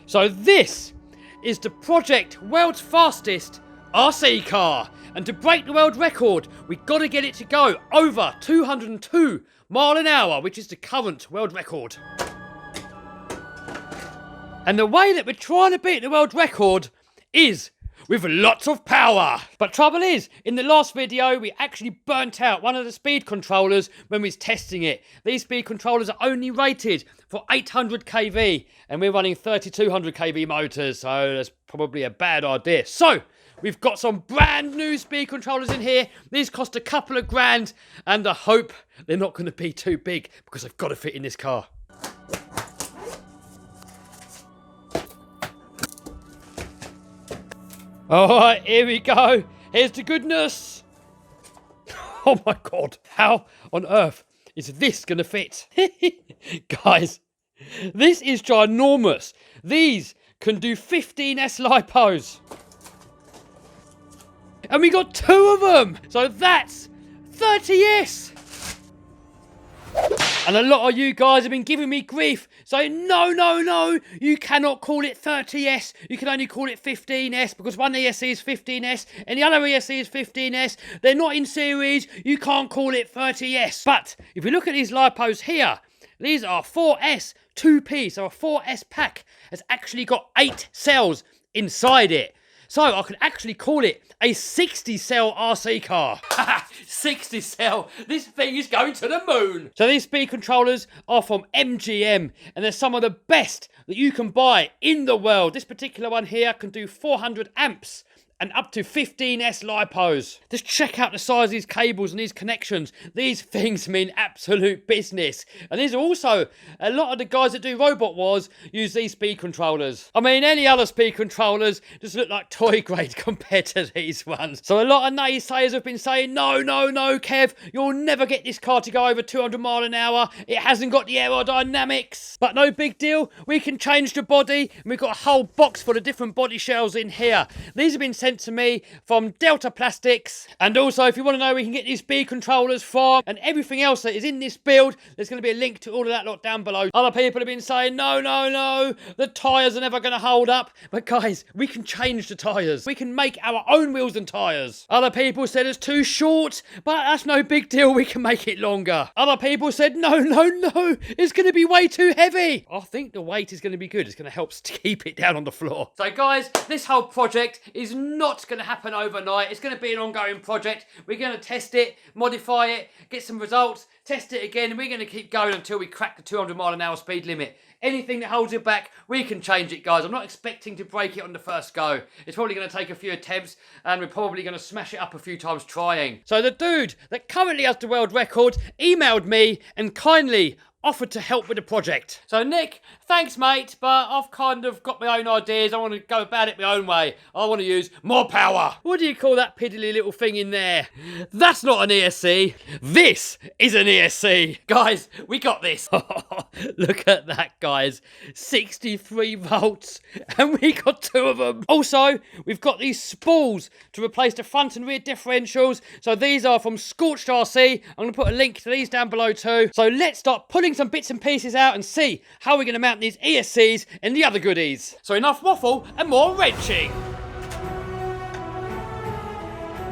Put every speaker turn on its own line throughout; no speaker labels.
So this is the project world's fastest RC car. And to break the world record, we've got to get it to go over 202 mile an hour, which is the current world record. And the way that we're trying to beat the world record is with lots of power. But trouble is, in the last video, we actually burnt out one of the speed controllers when we was testing it. These speed controllers are only rated for 800 kV, and we're running 3200 kV motors, so that's probably a bad idea. So, we've got some brand new speed controllers in here. These cost a couple of grand, and I hope they're not going to be too big, because they've got to fit in this car. Alright, here we go. Here's the goodness. Oh my god. How on earth is this going to fit? Guys, this is ginormous. These can do 15S lipos. And we got 2 of them. So that's 30S. And a lot of you guys have been giving me grief, saying, no, you cannot call it 30S, you can only call it 15S, because one ESC is 15S, and the other ESC is 15S, they're not in series, you can't call it 30S. But, if you look at these lipos here, these are 4S 2P, so a 4S pack has actually got 8 cells inside it. So I can actually call it a 60-cell RC car. 60 cell, this thing is going to the moon. So these speed controllers are from MGM, and they're some of the best that you can buy in the world. This particular one here can do 400 amps and up to 15S lipos. Just check out the size of these cables and these connections. These things mean absolute business. And these are also, a lot of the guys that do Robot Wars use these speed controllers. I mean, any other speed controllers just look like toy grade compared to these ones. So a lot of naysayers have been saying, no, Kev, you'll never get this car to go over 200 mile an hour. It hasn't got the aerodynamics. But no big deal. We can change the body, and we've got a whole box full of different body shells in here. These have been sent to me from Delta Plastics. And also, if you want to know where we can get these speed controllers from and everything else that is in this build, there's going to be a link to all of that lot down below. Other people have been saying, no, the tyres are never going to hold up. But guys, we can change the tyres. We can make our own wheels and tyres. Other people said it's too short, but that's no big deal. We can make it longer. Other people said, no, it's going to be way too heavy. I think the weight is going to be good. It's going to help keep it down on the floor. So guys, this whole project is not going to happen overnight. It's going to be an ongoing project. We're going to test it, modify it, get some results, test it again, and we're going to keep going until we crack the 200 mile an hour speed limit. Anything that holds it back, we can change it, guys. I'm not expecting to break it on the first go. It's probably going to take a few attempts, and we're probably going to smash it up a few times trying. So the dude that currently has the world record emailed me and kindly offered to help with the project. So Nick, thanks mate, but I've kind of got my own ideas. I want to go about it my own way. I want to use more power. What do you call that piddly little thing in there? That's not an ESC. This is an ESC. Guys, we got this. Look at that, guys. 63 volts, and we got 2 of them. Also, we've got these spools to replace the front and rear differentials. So these are from Scorched RC. I'm going to put a link to these down below too. So let's start pulling some bits and pieces out and see how we're going to mount these ESCs and the other goodies. So enough waffle and more wrenching.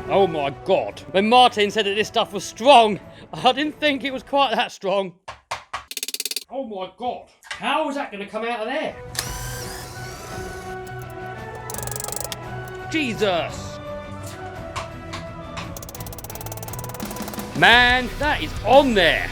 Oh my god. When Martin said that this stuff was strong, I didn't think it was quite that strong. Oh my god. How is that going to come out of there? Jesus. Man, that is on there.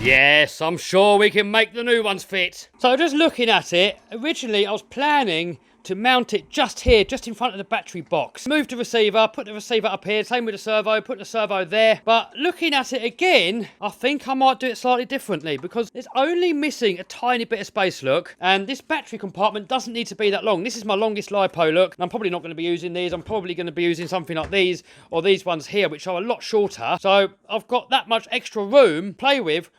Yes, I'm sure we can make the new ones fit. So just looking at it, originally I was planning to mount it just here, just in front of the battery box. Move the receiver, put the receiver up here, same with the servo, put the servo there. But looking at it again, I think I might do it slightly differently, because it's only missing a tiny bit of space, look. And this battery compartment doesn't need to be that long. This is my longest lipo, look. I'm probably not going to be using these. I'm probably going to be using something like these, or these ones here, which are a lot shorter. So I've got that much extra room to play with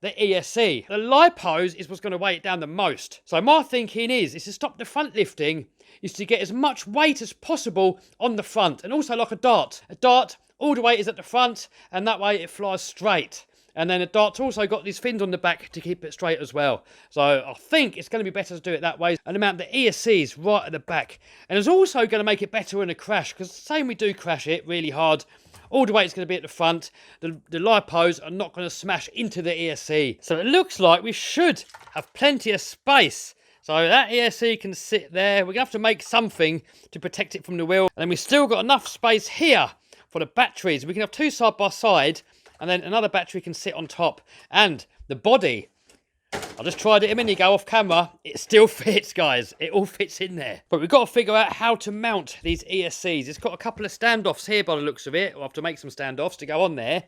the ESC. The lipos is what's going to weigh it down the most. So my thinking is to stop the front lifting, is to get as much weight as possible on the front. And also like a dart all the weight is at the front, and that way it flies straight. And then the dart's also got these fins on the back to keep it straight as well. So I think it's going to be better to do it that way. And mount the ESCs right at the back. And it's also going to make it better in a crash, because say we do crash it really hard, all the weight's going to be at the front. The lipos are not going to smash into the ESC. So it looks like we should have plenty of space. So that ESC can sit there. We're going to have to make something to protect it from the wheel. And then we've still got enough space here for the batteries. We can have two side by side, and then another battery can sit on top. And the body, I just tried it a minute ago off camera. It still fits, guys. It all fits in there. But we've got to figure out how to mount these ESCs. It's got a couple of standoffs here by the looks of it. We'll have to make some standoffs to go on there.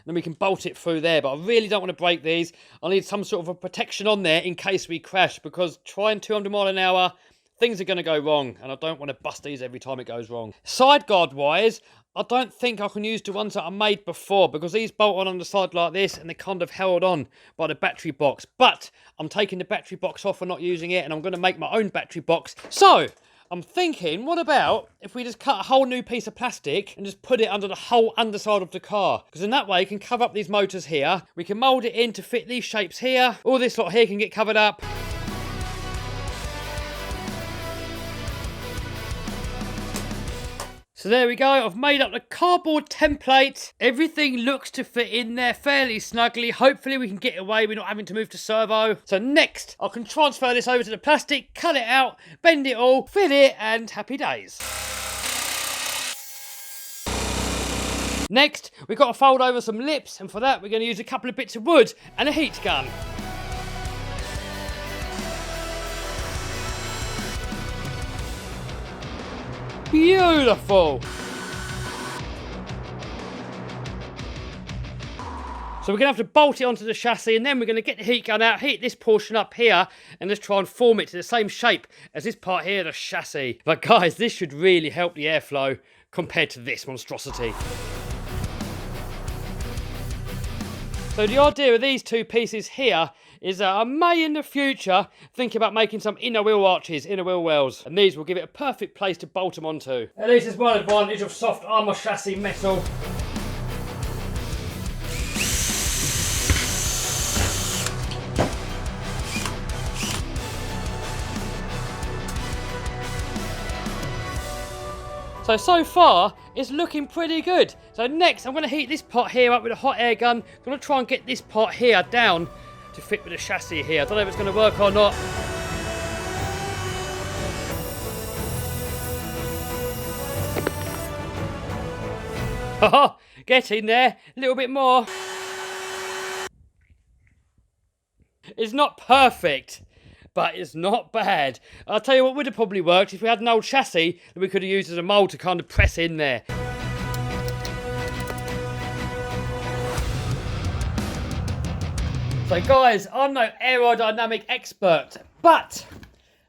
Then we can bolt it through there. But I really don't want to break these. I need some sort of a protection on there in case we crash. Because trying 200 mile an hour, things are going to go wrong. And I don't want to bust these every time it goes wrong. Side guard wise, I don't think I can use the ones that I made before, because these bolt on the side like this and they're kind of held on by the battery box. But I'm taking the battery box off and not using it, and I'm going to make my own battery box. So I'm thinking, what about if we just cut a whole new piece of plastic and just put it under the whole underside of the car? Because in that way, you can cover up these motors here. We can mould it in to fit these shapes here. All this lot here can get covered up. So there we go, I've made up the cardboard template. Everything looks to fit in there fairly snugly. Hopefully we can get away, we're not having to move to servo. So next, I can transfer this over to the plastic, cut it out, bend it all, fit it, and happy days. Next, we've got to fold over some lips, and for that we're going to use a couple of bits of wood and a heat gun. Beautiful. So we're going to have to bolt it onto the chassis, and then we're going to get the heat gun out, heat this portion up here, and just try and form it to the same shape as this part here, the chassis. But guys, this should really help the airflow compared to this monstrosity. So the idea of these two pieces here is that I may in the future think about making some inner wheel arches, inner wheel wells, and these will give it a perfect place to bolt them onto. At least there's one advantage of soft armour chassis metal. So far, it's looking pretty good. So next, I'm going to heat this part here up with a hot air gun. I'm going to try and get this part here down to fit with the chassis here. I don't know if it's going to work or not. Haha, get in there, a little bit more. It's not perfect, but it's not bad. I'll tell you what would have probably worked if we had an old chassis that we could have used as a mould to kind of press in there. So guys, I'm no aerodynamic expert, but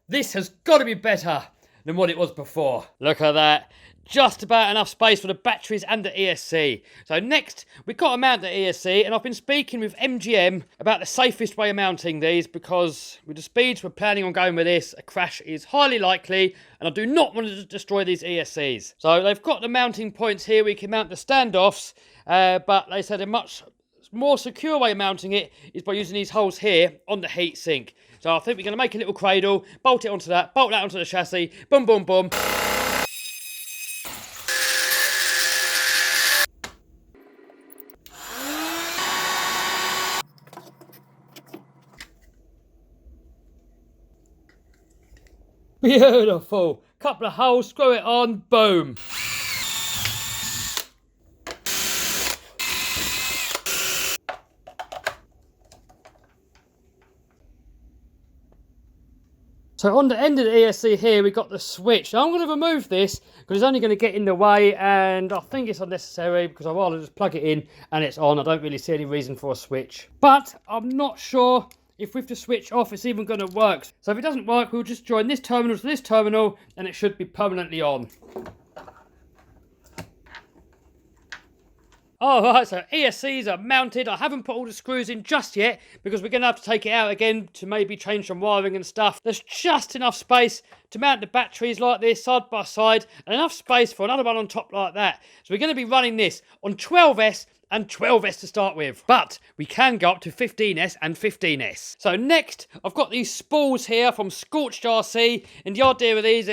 this has got to be better than what it was before. Look at that. Just about enough space for the batteries and the ESC. So next, we've got to mount the ESC, and I've been speaking with MGM about the safest way of mounting these, because with the speeds we're planning on going with this, a crash is highly likely, and I do not want to destroy these ESCs. So they've got the mounting points here, we can mount the standoffs, but they said a much more secure way of mounting it is by using these holes here on the heat sink. So I think we're going to make a little cradle, bolt it onto that, bolt that onto the chassis, boom, boom, boom. Beautiful. Couple of holes, screw it on, boom. So on the end of the ESC here, we've got the switch. Now I'm going to remove this because it's only going to get in the way, and I think it's unnecessary because I'd rather just plug it in and it's on. I don't really see any reason for a switch. But I'm not sure if with the switch off it's even going to work. So if it doesn't work, we'll just join this terminal to this terminal and it should be permanently on. Alright, so ESCs are mounted. I haven't put all the screws in just yet because we're going to have to take it out again to maybe change some wiring and stuff. There's just enough space to mount the batteries like this side by side and enough space for another one on top like that. So we're going to be running this on 12S and 12S to start with, but we can go up to 15S and 15S. So next, I've got these spools here from Scorched RC, and the idea of these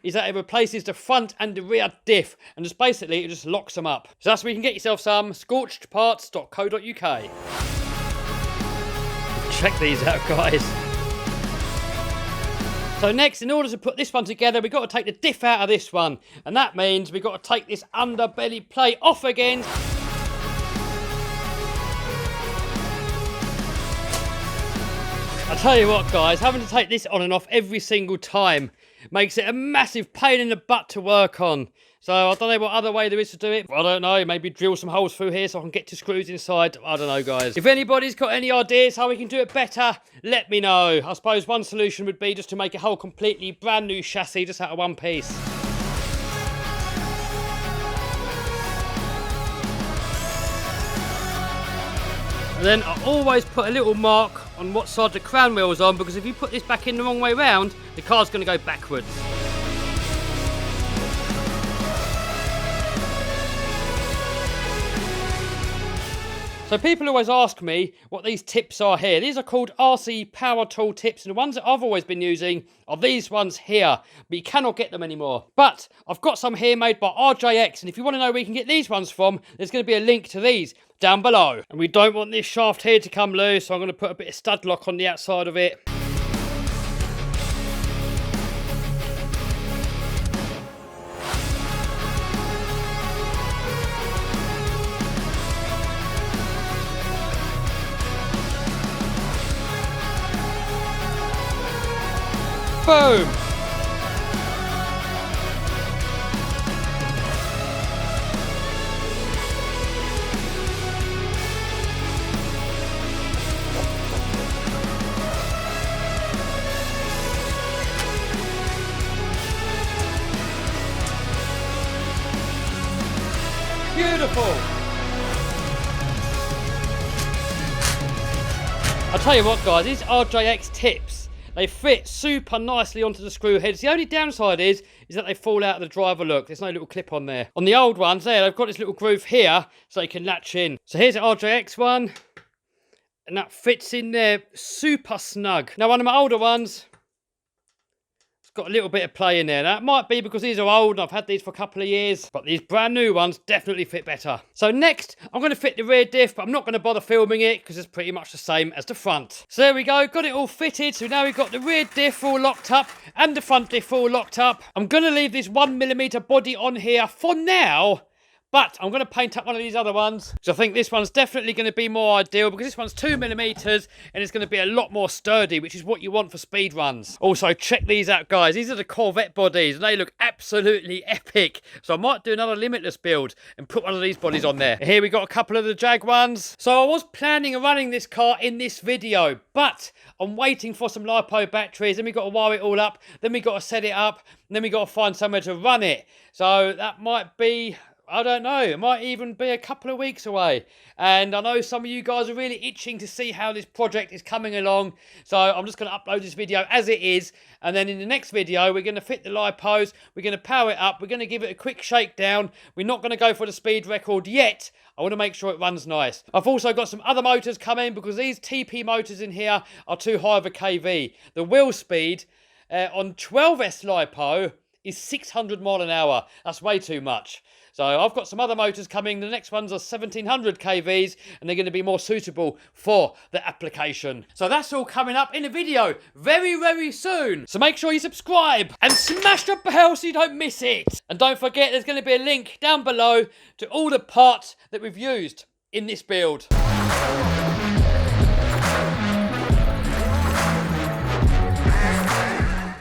is that it replaces the front and the rear diff, and just basically it just locks them up. So that's where you can get yourself some scorchedparts.co.uk. Check these out, guys. So next, in order to put this one together, we've got to take the diff out of this one, and that means we've got to take this underbelly plate off again. I tell you what, guys, having to take this on and off every single time makes it a massive pain in the butt to work on. So I don't know what other way there is to do it. I don't know, maybe drill some holes through here so I can get to screws inside. I don't know, guys. If anybody's got any ideas how we can do it better, let me know. I suppose one solution would be just to make a whole completely brand new chassis just out of one piece. And then I always put a little mark on what side the crown wheel's on, because if you put this back in the wrong way round, the car's going to go backwards. So people always ask me what these tips are here. These are called RC Power Tool tips, and the ones that I've always been using are these ones here, but you cannot get them anymore. But I've got some here made by RJX, and if you want to know where you can get these ones from, there's going to be a link to these down below. And we don't want this shaft here to come loose, so I'm going to put a bit of stud lock on the outside of it. Boom! Beautiful! I'll tell you what, guys, these RJX tips, they fit super nicely onto the screw heads. The only downside is that they fall out of the driver look. There's no little clip on there. On the old ones there, they've got this little groove here so they can latch in. So here's the RJX one, and that fits in there super snug. Now one of my older ones, got a little bit of play in there. Now, it might be because these are old and I've had these for a couple of years, but these brand new ones definitely fit better. So next, I'm going to fit the rear diff, but I'm not going to bother filming it because it's pretty much the same as the front. So there we go, got it all fitted. So now we've got the rear diff all locked up and the front diff all locked up. I'm going to leave this 1mm body on here for now, but I'm going to paint up one of these other ones. So I think this one's definitely going to be more ideal because this one's 2mm and it's going to be a lot more sturdy, which is what you want for speed runs. Also, check these out, guys. These are the Corvette bodies and they look absolutely epic. So I might do another Limitless build and put one of these bodies on there. Here we got a couple of the Jag ones. So I was planning on running this car in this video, but I'm waiting for some LiPo batteries. Then we got to wire it all up. Then we got to set it up. And then we got to find somewhere to run it. So that might be, I don't know, it might even be a couple of weeks away. And I know some of you guys are really itching to see how this project is coming along. So I'm just going to upload this video as it is. And then in the next video, we're going to fit the LiPos. We're going to power it up. We're going to give it a quick shakedown. We're not going to go for the speed record yet. I want to make sure it runs nice. I've also got some other motors coming because these TP motors in here are too high of a KV. The wheel speed on 12S LiPo is 600 mile an hour. That's way too much. So I've got some other motors coming. The next ones are 1700 kVs and they're going to be more suitable for the application. So that's all coming up in a video very, very soon. So make sure you subscribe and smash the bell so you don't miss it. And don't forget, there's going to be a link down below to all the parts that we've used in this build.